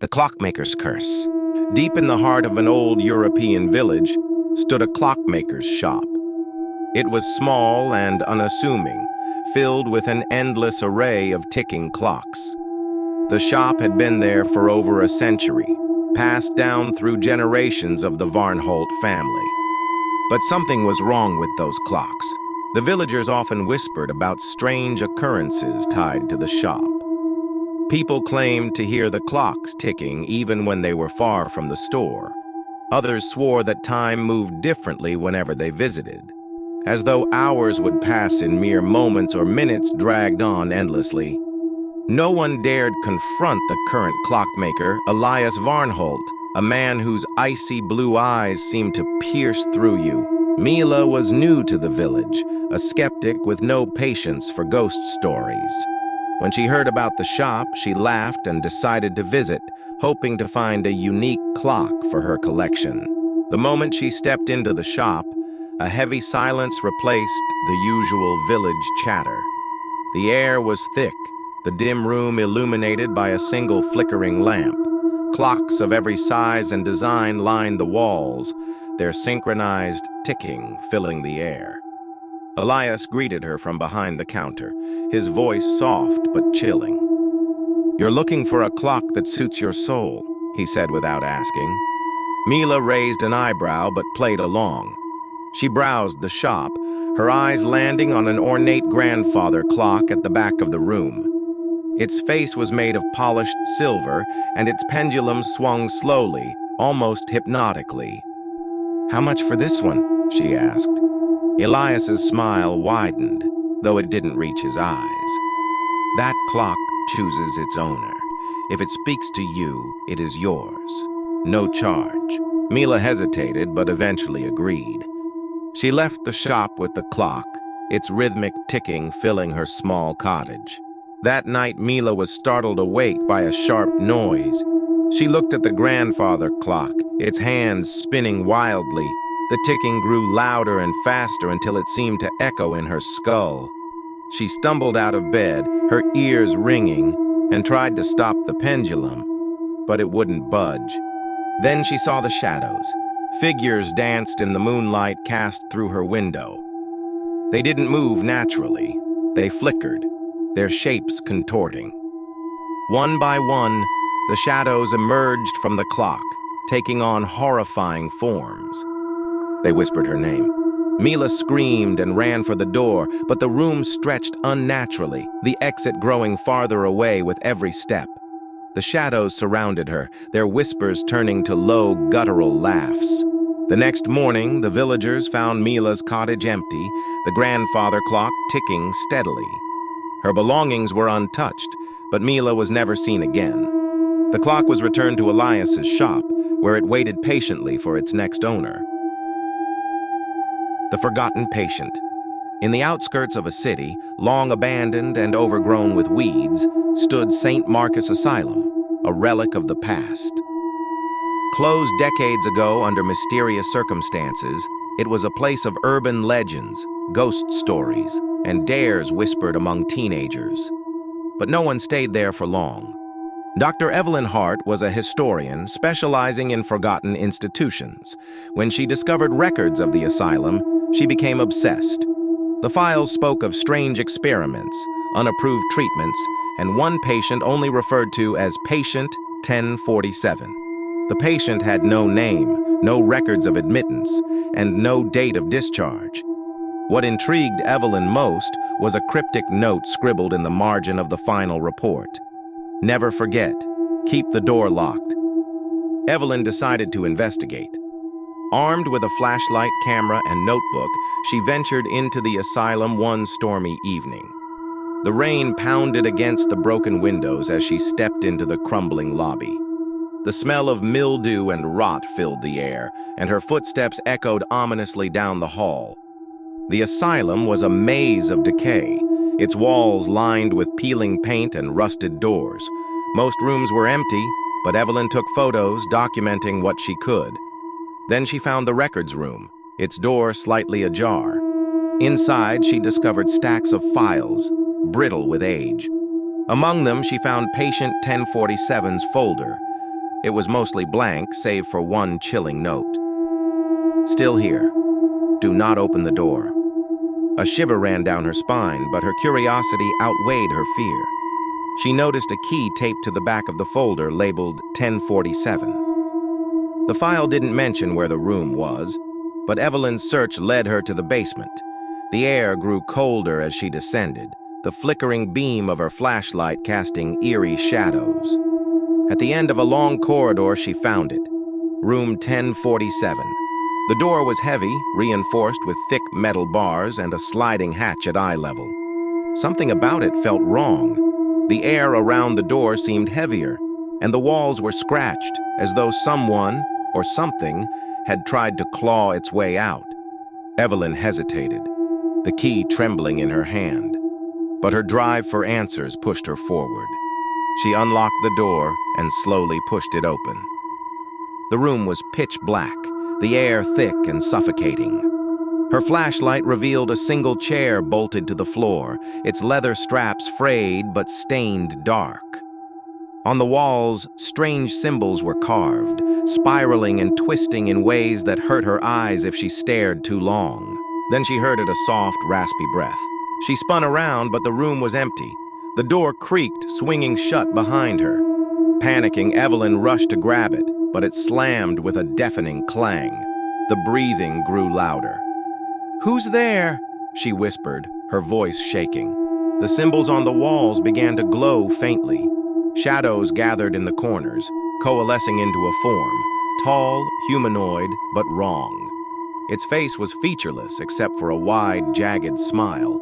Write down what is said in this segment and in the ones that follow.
The Clockmaker's Curse. Deep in the heart of an old European village stood a clockmaker's shop. It was small and unassuming, filled with an endless array of ticking clocks. The shop had been there for over a century, passed down through generations of the Varnholt family. But something was wrong with those clocks. The villagers often whispered about strange occurrences tied to the shop. People claimed to hear the clocks ticking even when they were far from the store. Others swore that time moved differently whenever they visited, as though hours would pass in mere moments or minutes dragged on endlessly. No one dared confront the current clockmaker, Elias Varnholt, a man whose icy blue eyes seemed to pierce through you. Mila was new to the village, a skeptic with no patience for ghost stories. When she heard about the shop, she laughed and decided to visit, hoping to find a unique clock for her collection. The moment she stepped into the shop, a heavy silence replaced the usual village chatter. The air was thick, the dim room illuminated by a single flickering lamp. Clocks of every size and design lined the walls, their synchronized ticking filling the air. Elias greeted her from behind the counter, his voice soft but chilling. "You're looking for a clock that suits your soul," he said without asking. Mila raised an eyebrow but played along. She browsed the shop, her eyes landing on an ornate grandfather clock at the back of the room. Its face was made of polished silver, and its pendulum swung slowly, almost hypnotically. "How much for this one?" she asked. Elias's smile widened, though it didn't reach his eyes. "That clock chooses its owner. If it speaks to you, it is yours. No charge." Mila hesitated, but eventually agreed. She left the shop with the clock, its rhythmic ticking filling her small cottage. That night, Mila was startled awake by a sharp noise. She looked at the grandfather clock, its hands spinning wildly. The ticking grew louder and faster until it seemed to echo in her skull. She stumbled out of bed, her ears ringing, and tried to stop the pendulum, but it wouldn't budge. Then she saw the shadows. Figures danced in the moonlight cast through her window. They didn't move naturally. They flickered, their shapes contorting. One by one, the shadows emerged from the clock, taking on horrifying forms. They whispered her name. Mila screamed and ran for the door, but the room stretched unnaturally, the exit growing farther away with every step. The shadows surrounded her, their whispers turning to low, guttural laughs. The next morning, the villagers found Mila's cottage empty, the grandfather clock ticking steadily. Her belongings were untouched, but Mila was never seen again. The clock was returned to Elias's shop, where it waited patiently for its next owner. The Forgotten Patient. In the outskirts of a city, long abandoned and overgrown with weeds, stood St. Marcus Asylum, a relic of the past. Closed decades ago under mysterious circumstances, it was a place of urban legends, ghost stories, and dares whispered among teenagers. But no one stayed there for long. Dr. Evelyn Hart was a historian specializing in forgotten institutions. When she discovered records of the asylum, she became obsessed. The files spoke of strange experiments, unapproved treatments, and one patient only referred to as Patient 1047. The patient had no name, no records of admittance, and no date of discharge. What intrigued Evelyn most was a cryptic note scribbled in the margin of the final report. "Never forget. Keep the door locked." Evelyn decided to investigate. Armed with a flashlight, camera, and notebook, she ventured into the asylum one stormy evening. The rain pounded against the broken windows as she stepped into the crumbling lobby. The smell of mildew and rot filled the air, and her footsteps echoed ominously down the hall. The asylum was a maze of decay, its walls lined with peeling paint and rusted doors. Most rooms were empty, but Evelyn took photos documenting what she could. Then she found the records room, its door slightly ajar. Inside, she discovered stacks of files, brittle with age. Among them, she found Patient 1047's folder. It was mostly blank, save for one chilling note. "Still here. Do not open the door." A shiver ran down her spine, but her curiosity outweighed her fear. She noticed a key taped to the back of the folder labeled 1047. The file didn't mention where the room was, but Evelyn's search led her to the basement. The air grew colder as she descended, the flickering beam of her flashlight casting eerie shadows. At the end of a long corridor, she found it. Room 1047. The door was heavy, reinforced with thick metal bars and a sliding hatch at eye level. Something about it felt wrong. The air around the door seemed heavier, and the walls were scratched, as though someone, or something, had tried to claw its way out. Evelyn hesitated, the key trembling in her hand. But her drive for answers pushed her forward. She unlocked the door and slowly pushed it open. The room was pitch black, the air thick and suffocating. Her flashlight revealed a single chair bolted to the floor, its leather straps frayed but stained dark. On the walls, strange symbols were carved, spiraling and twisting in ways that hurt her eyes if she stared too long. Then she heard a soft, raspy breath. She spun around, but the room was empty. The door creaked, swinging shut behind her. Panicking, Evelyn rushed to grab it, but it slammed with a deafening clang. The breathing grew louder. "Who's there?" she whispered, her voice shaking. The symbols on the walls began to glow faintly. Shadows gathered in the corners, coalescing into a form, tall, humanoid, but wrong. Its face was featureless except for a wide, jagged smile.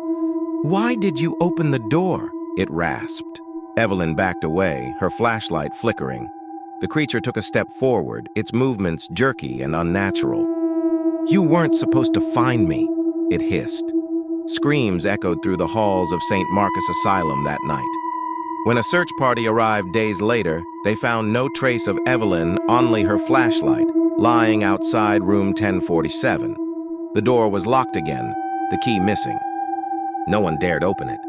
"Why did you open the door?" it rasped. Evelyn backed away, her flashlight flickering. The creature took a step forward, its movements jerky and unnatural. "You weren't supposed to find me," it hissed. Screams echoed through the halls of St. Marcus Asylum that night. When a search party arrived days later, they found no trace of Evelyn, only her flashlight, lying outside room 1047. The door was locked again, the key missing. No one dared open it.